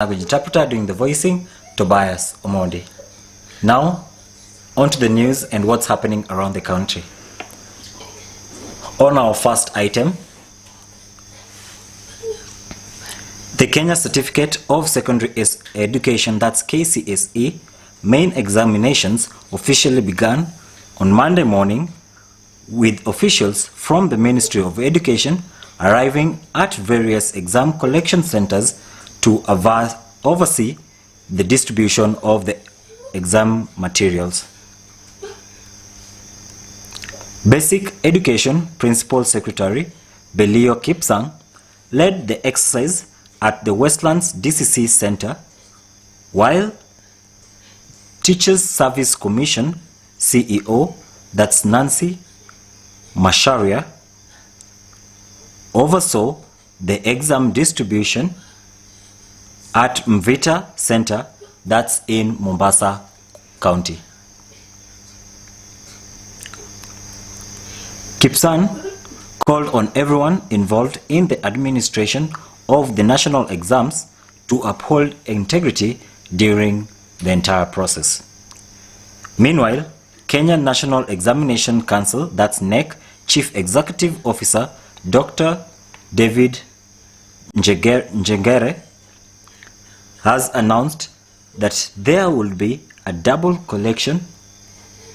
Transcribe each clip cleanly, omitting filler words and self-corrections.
language interpreter doing the voicing, Tobias Omondi. Now, on to the news and what's happening around the country. On our first item, the Kenya Certificate of Secondary Education, that's Kcse, main examinations officially began on Monday morning, with officials from the Ministry of Education arriving at various exam collection centers to oversee the distribution of the exam materials. Basic Education Principal Secretary Belio Kipsang led the exercise at the Westlands DCC Center, while Teachers Service Commission CEO, that's Nancy Masharia, oversaw the exam distribution at Mvita Center, that's in Mombasa County. Kipsang called on everyone involved in the administration of the national exams to uphold integrity during the entire process. Meanwhile, Kenya National Examination Council, that's NEC, Chief Executive Officer Dr. David Njengere has announced that there will be a double collection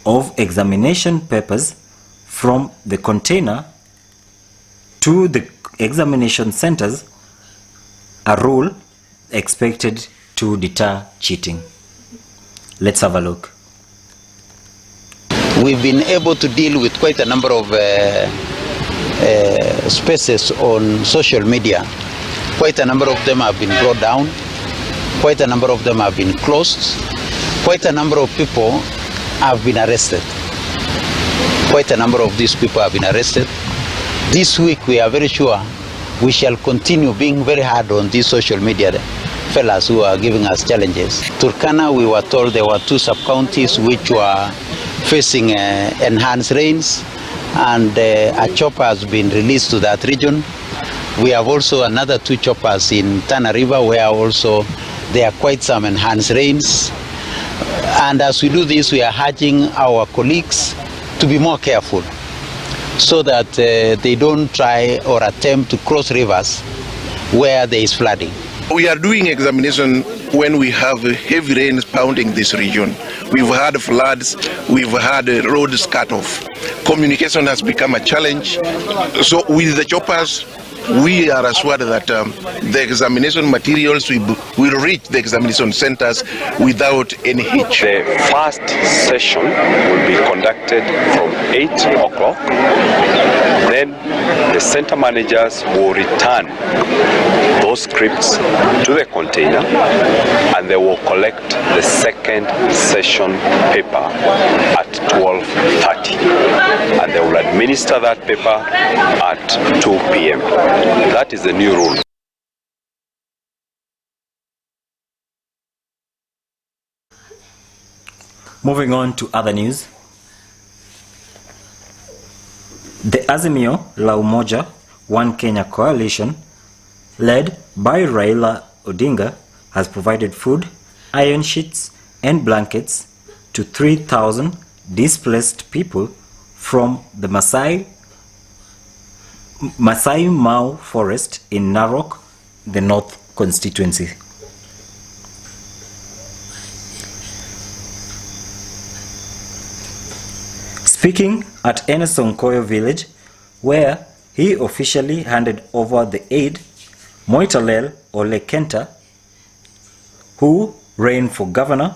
of examination papers from the container to the examination centers, a rule expected to deter cheating. Let's have a look. We've been able to deal with quite a number of spaces on social media. Quite a number of them have been brought down. Quite a number of them have been closed. Quite a number of people have been arrested. Quite a number of these people have been arrested. This week we are very sure we shall continue being very hard on these social media fellas who are giving us challenges. Turkana, we were told there were 2 sub-counties which were facing enhanced rains, and a chopper has been released to that region. We have also another 2 choppers in Tana River where also there are quite some enhanced rains. And as we do this, we are urging our colleagues to be more careful so that they don't try or attempt to cross rivers where there is flooding. We are doing examination when we have heavy rains pounding this region. We've had floods, we've had roads cut off. Communication has become a challenge. So with the choppers, we are assured that the examination materials will reach the examination centers without any hitch. The first session will be conducted from 8 o'clock. Then the center managers will return those scripts to the container and they will collect the second session paper at 12:30. And they will administer that paper at 2 p.m. That is the new rule. Moving on to other news. The Azimio la Umoja One Kenya coalition, led by Raila Odinga, has provided food, iron sheets and blankets to 3,000 displaced people from the Masai Mau forest in Narok, the North constituency. Speaking at Enesonkoyo village, where he officially handed over the aid, Moitalel Ole Kenta, who ran for governor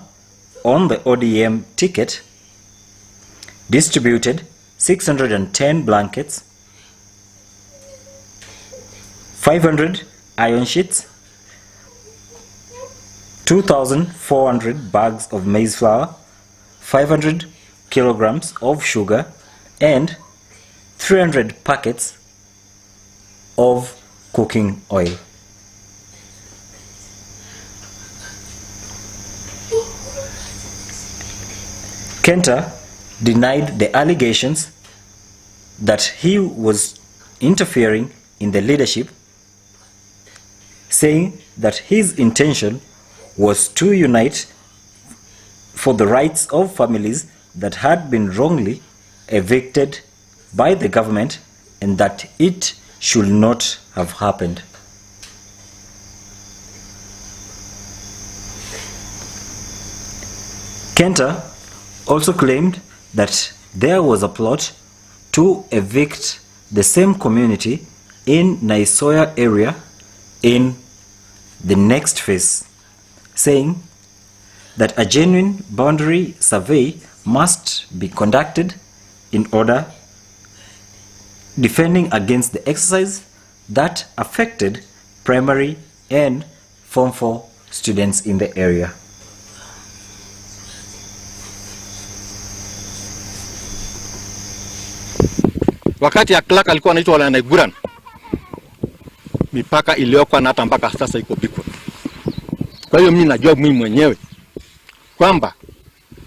on the ODM ticket, distributed 610 blankets, 500 iron sheets, 2,400 bags of maize flour, 500 kilograms of sugar, and 300 packets of cooking oil. Kenta denied the allegations that he was interfering in the leadership, saying that his intention was to unite for the rights of families that had been wrongly evicted by the government and that it should not have happened. Kenta also claimed that there was a plot to evict the same community in Naisoya area in the next phase, saying that a genuine boundary survey must be conducted in order defending against the exercise that affected primary and Form 4 students in the area. Wakati ya Clark alikuwa anaitwa wala Naiguran, mipaka iliyokwa na hata mpaka sasa iko bikwa. Kwa hiyo mimi najua mimi mwenyewe kwamba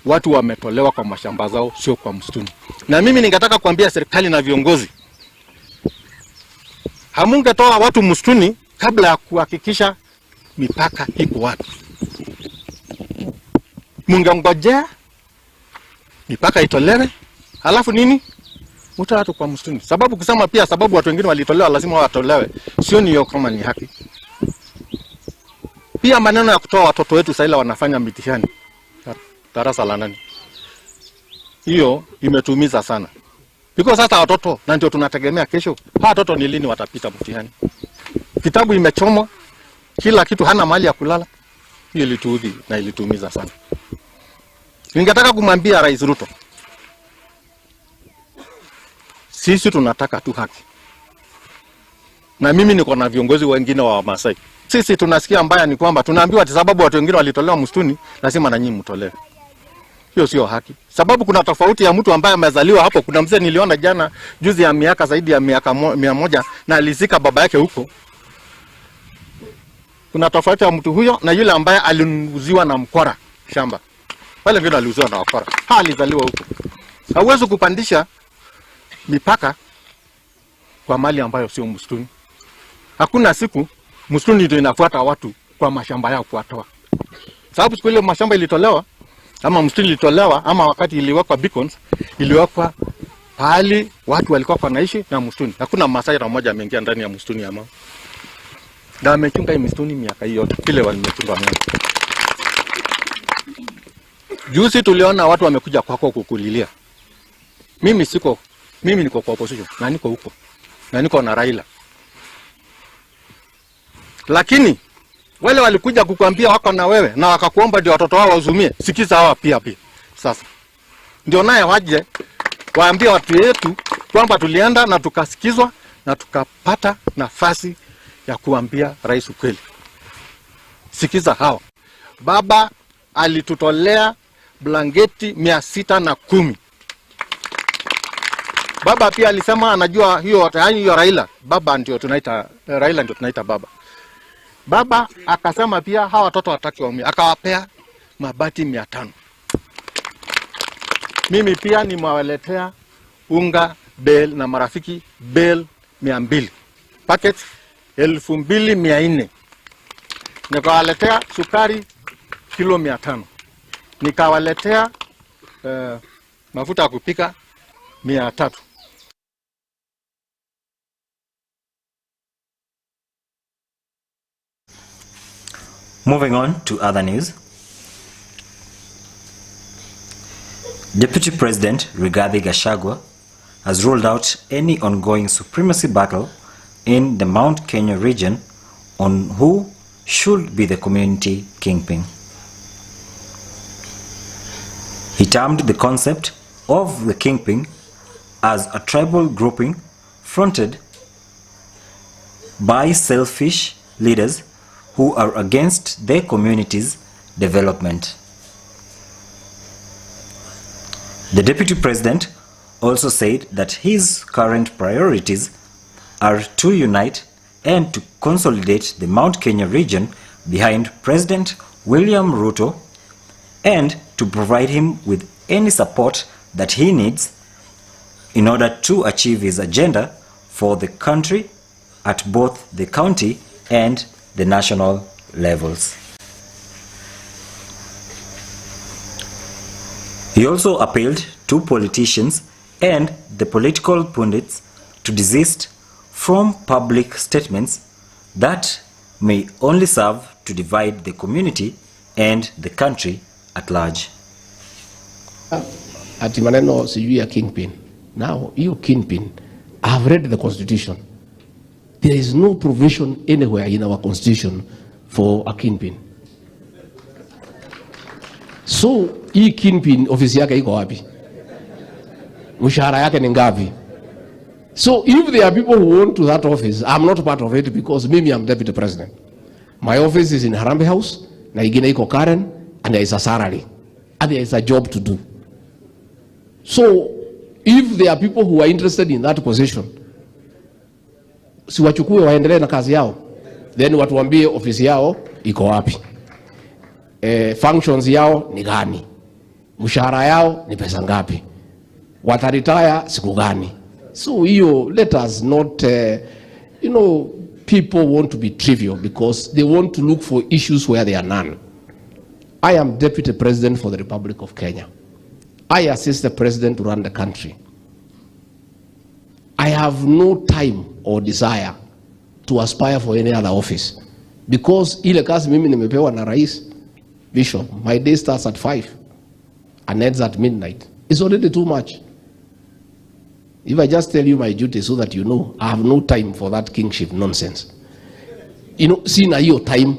watu wametolewa kwa mashamba zao, sio kwa msituni. Na mimi ningetaka kuambia serikali na viongozi, hamungetoa watu msituni kabla ya kuhakikisha mipaka iko wapi. Mungangojea mipaka itolewe, halafu nini? Muta watu kwa msituni. Sababu kusema pia sababu watu wengine walitolewa lazima watolewe, sio niyo kama ni haki. Pia maneno ya kutoa watoto wetu sasa wanafanya mitihani darasa la 8. Hiyo imetumiza sana. Because sasa watoto na ndio tunategemea kesho. Hawa watoto ni lini watapita mtihani? Kitabu imechomwa, kila kitu hana mahali ya kulala. Hiyo ilituudhi na ilitumiza sana. Ningetaka kumwambia Rais Ruto, sisi tunataka tu haki. Na mimi niko na viongozi wengine wa Masai. Sisi tunasikia mbaya ni kwamba tunaambiwa ati sababu watu wengine walitolewa msituni lazima na nyinyi mtolewe. Hiyo sio haki. Sababu kuna tofauti ya mtu ambaye amezaliwa hapo. Kuna mzee niliona jana juzi ya miaka zaidi ya miaka 100 na alizika baba yake huko. Kuna tofauti ya mtu huyo na yule ambaye alinuziwa na mkora shamba. Wale wengine waliuziwa na wakora. Alizaliwa huko. Hauwezi kupandisha mipaka kwa mali ambayo sio msituni. Hakuna siku msituni ndio inafuata watu kwa mashamba yao kuwatoa. Sababu siku ile mashamba ilitolewa ama msituni ilitolewa ama wakati iliwekwa beacons iliwekwa pahali watu walikuwa wanaishi na msituni. Hakuna Masai mmoja ameingia ndani ya msituni ama. Na amechunga hii msituni miaka hiyo yote kile walimechunga mimi. Juzi tuliona watu wamekuja kwako kukulilia. Mimi niko kwa opposition na niko huko. Na niko na Raila. Lakini wale walikuja kukuambia wako na wewe na wakakuomba ndio watoto wao wauzumie. Sikiza hawa pia. Sasa ndio naye waje waambie watu wetu kwamba tulienda na tukasikizwa na tukapata nafasi ya kuambia rais ukweli. Sikiza hawa. Baba alitutolea blanketi 610. Baba pia alisema anajua hiyo Raila. Baba ndio tunaita Raila ndio tunaita baba. Baba akasema pia hawa watoto wataki waumie. Akawapea mabati 500. Mimi pia nimewaletea unga bel na marafiki bel 200. Packet 2400. Nikawaletea sukari kilo 500. Nikawaletea mafuta ya kupika 300. Moving on to other news. Deputy President Rigathi Gachagua has ruled out any ongoing supremacy battle in the Mount Kenya region on who should be the community kingpin. He termed the concept of the kingpin as a tribal grouping fronted by selfish leaders who are against their community's development. The Deputy President also said that his current priorities are to unite and to consolidate the Mount Kenya region behind President William Ruto and to provide him with any support that he needs in order to achieve his agenda for the country at both the county and the national levels. He also appealed to politicians and the political pundits to desist from public statements that may only serve to divide the community and the country at large. Ati maneno sijui ya kingpin. Now, you kingpin, I have read the constitution. There is no provision anywhere in our constitution for a kingpin. So, hii kingpin ofisi yake iko wapi? Mshahara yake ni ngapi? So, if there are people who want to that office, I'm not part of it because mimi I'm deputy president. My office is in Harambee House, na ingine iko Karen, and there is a salary, and there is a job to do. So, if there are people who are interested in that position, si wachukue waendelee na kazi yao, then watuambie ofisi yao iko wapi, functions yao ni gani, mshahara yao ni pesa ngapi, wataretire siku gani. So hiyo, let us not, people want to be trivial because they want to look for issues where there are none. I am Deputy President for the Republic of Kenya. I assist the President to run the country. I have no time or desire to aspire for any other office because ile kazi mimi nimepewa na Rais Bishop, my day starts at 5 and ends at midnight. It's already too much. If I just tell you my duty so that you know, I have no time for that kingship nonsense. Sina hiyo time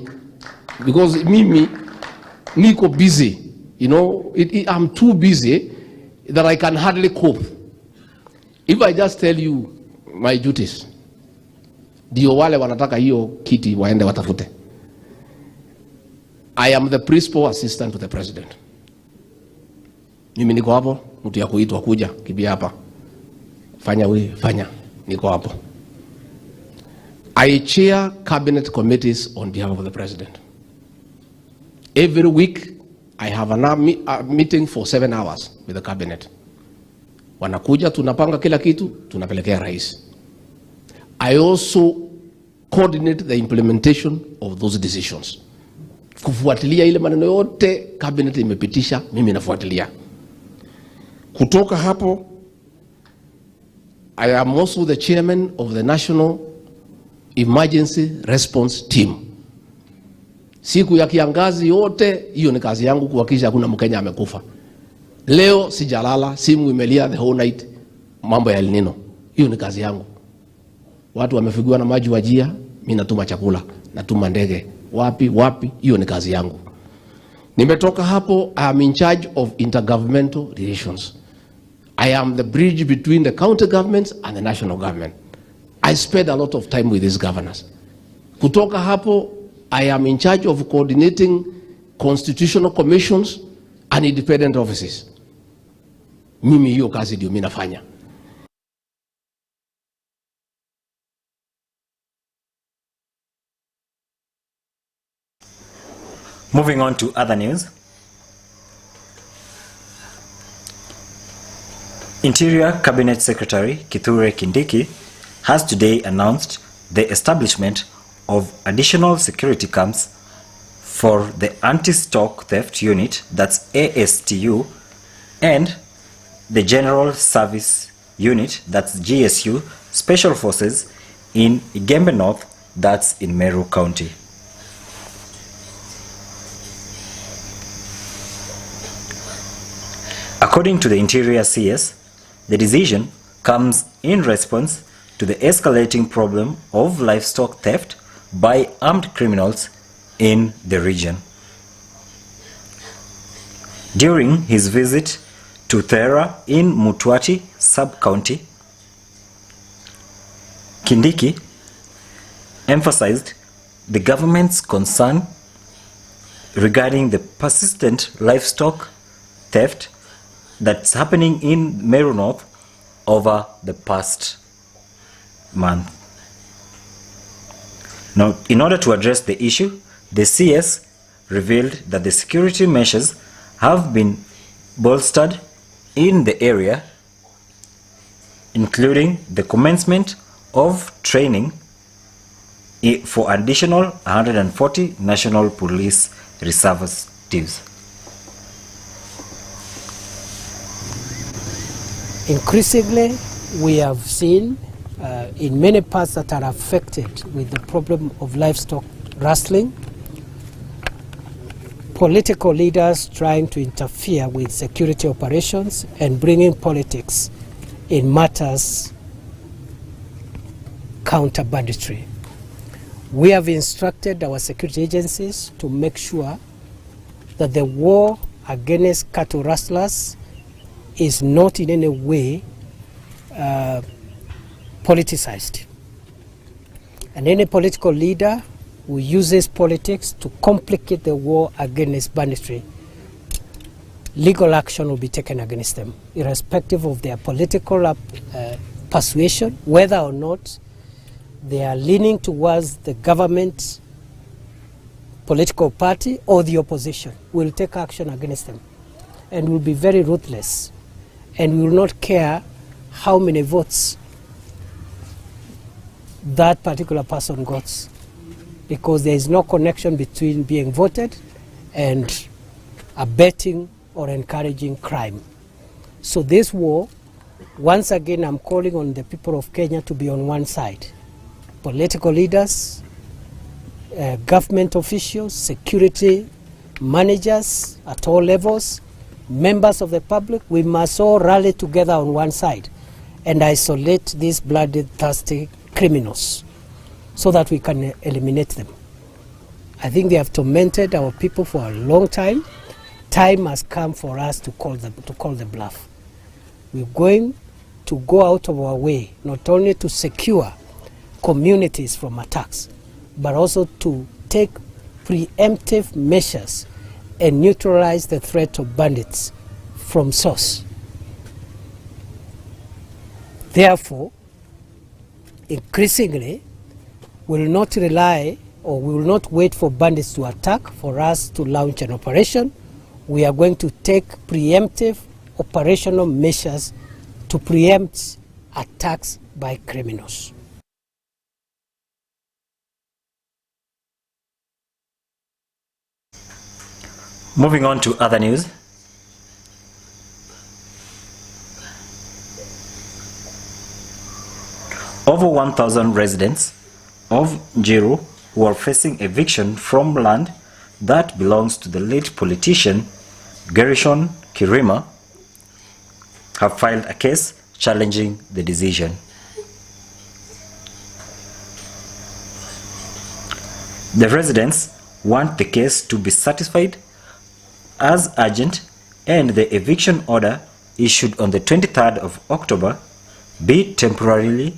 because mimi niko busy. I'm too busy that I can hardly cope. If I just tell you my duties, ndio wale wanataka hiyo kiti waende watafute. I am the principal assistant to the president. Mimi niko hapo, mtu ya kuitwa kuja kibia hapa. Fanya, niko hapo. I chair cabinet committees on behalf of the president. Every week, I have a meeting for 7 hours with the cabinet. Wanakuja, tunapanga kila kitu, tunapelekea rais. I also coordinate the implementation of those decisions. Kufuatilia ile maneno yote cabinet imepitisha, mimi nafuatilia. Kutoka hapo, I am also the chairman of the National Emergency Response Team. Siku ya kiangazi yote, hiyo ni kazi yangu kuhakikisha hakuna Mkenya amekufa. Leo sijalala, simu imelia the whole night, mambo ya El Nino. Hiyo ni kazi yangu. Watu wamefigiwa na maji wajia, mimi natuma chakula, natuma ndege. Wapi, hiyo ni kazi yangu. Nimetoka hapo, I am in charge of intergovernmental relations. I am the bridge between the county governments and the national government. I spend a lot of time with these governors. Kutoka hapo, I am in charge of coordinating constitutional commissions and independent offices. Mimi hiyo kazi ndio mimi nafanya. Moving on to other news. Interior Cabinet Secretary Kithure Kindiki has today announced the establishment of additional security camps for the Anti-Stock Theft Unit, that's ASTU, and the General Service Unit, that's GSU, Special Forces in Igembe North, that's in Meru County. According to the Interior CS, the decision comes in response to the escalating problem of livestock theft by armed criminals in the region. During his visit to Thera in Mutwati sub-county, Kindiki emphasized the government's concern regarding the persistent livestock theft that's happening in Meru North over the past month. Now, in order to address the issue, the CS revealed that the security measures have been bolstered in the area, including the commencement of training for additional 140 national police reservists. Increasingly, we have seen in many parts that are affected with the problem of livestock rustling, political leaders trying to interfere with security operations and bringing politics in matters counter banditry. We have instructed our security agencies to make sure that the war against cattle rustlers is not in any way politicized. And any political leader who uses politics to complicate the war against banditry, legal action will be taken against them, irrespective of their political persuasion, whether or not they are leaning towards the government political party or the opposition. Will take action against them and will be very ruthless, and will not care how many votes that particular person got, because there is no connection between being voted and abetting or encouraging crime. So this war, once again, I'm calling on the people of Kenya to be on one side. Political leaders, government officials, security managers at all levels, members of the public, we must all rally together on one side and isolate these bloodthirsty criminals so that we can eliminate them. I think they have tormented our people for a long time. Time has come for us to call the bluff. We're going to go out of our way not only to secure communities from attacks, but also to take preemptive measures and neutralize the threat of bandits from source. Therefore, increasingly, we will not rely, or we will not wait for bandits to attack for us to launch an operation. We are going to take preemptive operational measures to preempt attacks by criminals. Moving on to other news. Over 1,000 residents of Njiru who are facing eviction from land that belongs to the late politician Gershon Kirima have filed a case challenging the decision. The residents want the case to be certified as urgent and the eviction order issued on the 23rd of October be temporarily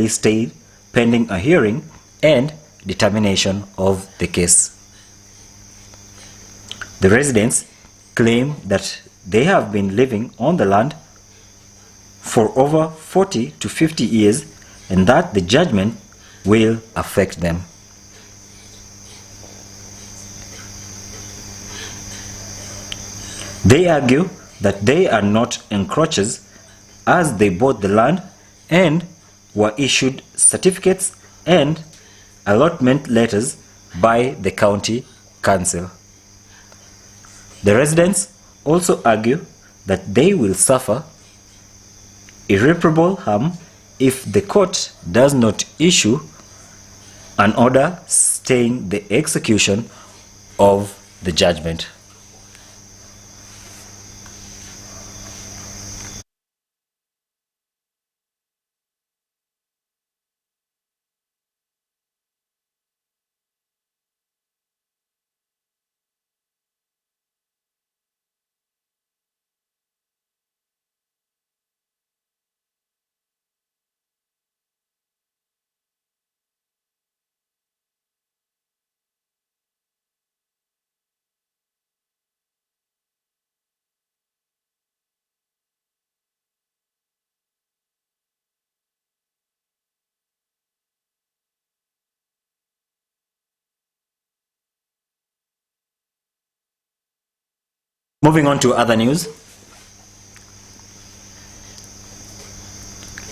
stayed pending a hearing and determination of the case. The residents claim that they have been living on the land for over 40 to 50 years and that the judgment will affect them. They argue that they are not encroachers as they bought the land and were issued certificates and allotment letters by the county council. The residents also argue that they will suffer irreparable harm if the court does not issue an order staying the execution of the judgment. Moving on to other news.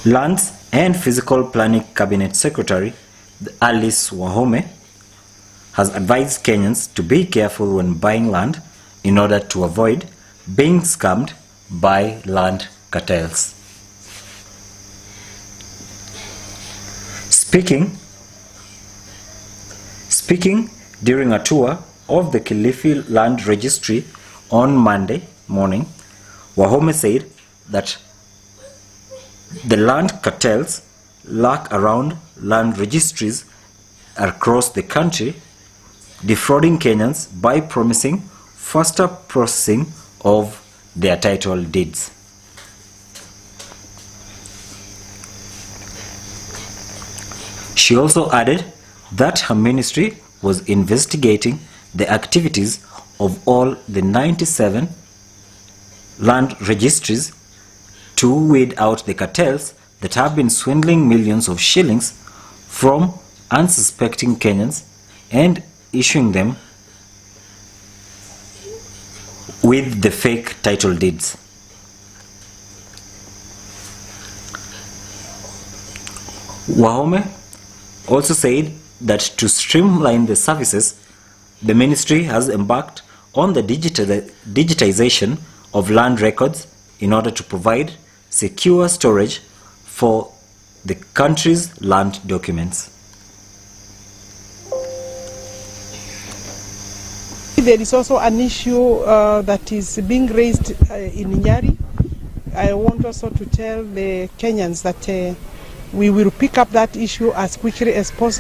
Lands and Physical Planning Cabinet Secretary Alice Wahome has advised Kenyans to be careful when buying land in order to avoid being scammed by land cartels. Speaking during a tour of the Kilifi Land Registry on Monday morning, Wahome said that the land cartels lurk around land registries across the country, defrauding Kenyans by promising faster processing of their title deeds. She also added that her ministry was investigating the activities of all the 97 land registries to weed out the cartels that have been swindling millions of shillings from unsuspecting Kenyans and issuing them with the fake title deeds. Wahome also said that to streamline the services, the ministry has embarked on the digitization of land records in order to provide secure storage for the country's land documents. There is also an issue that is being raised in Nyari. I want also to tell the Kenyans that we will pick up that issue as quickly as possible.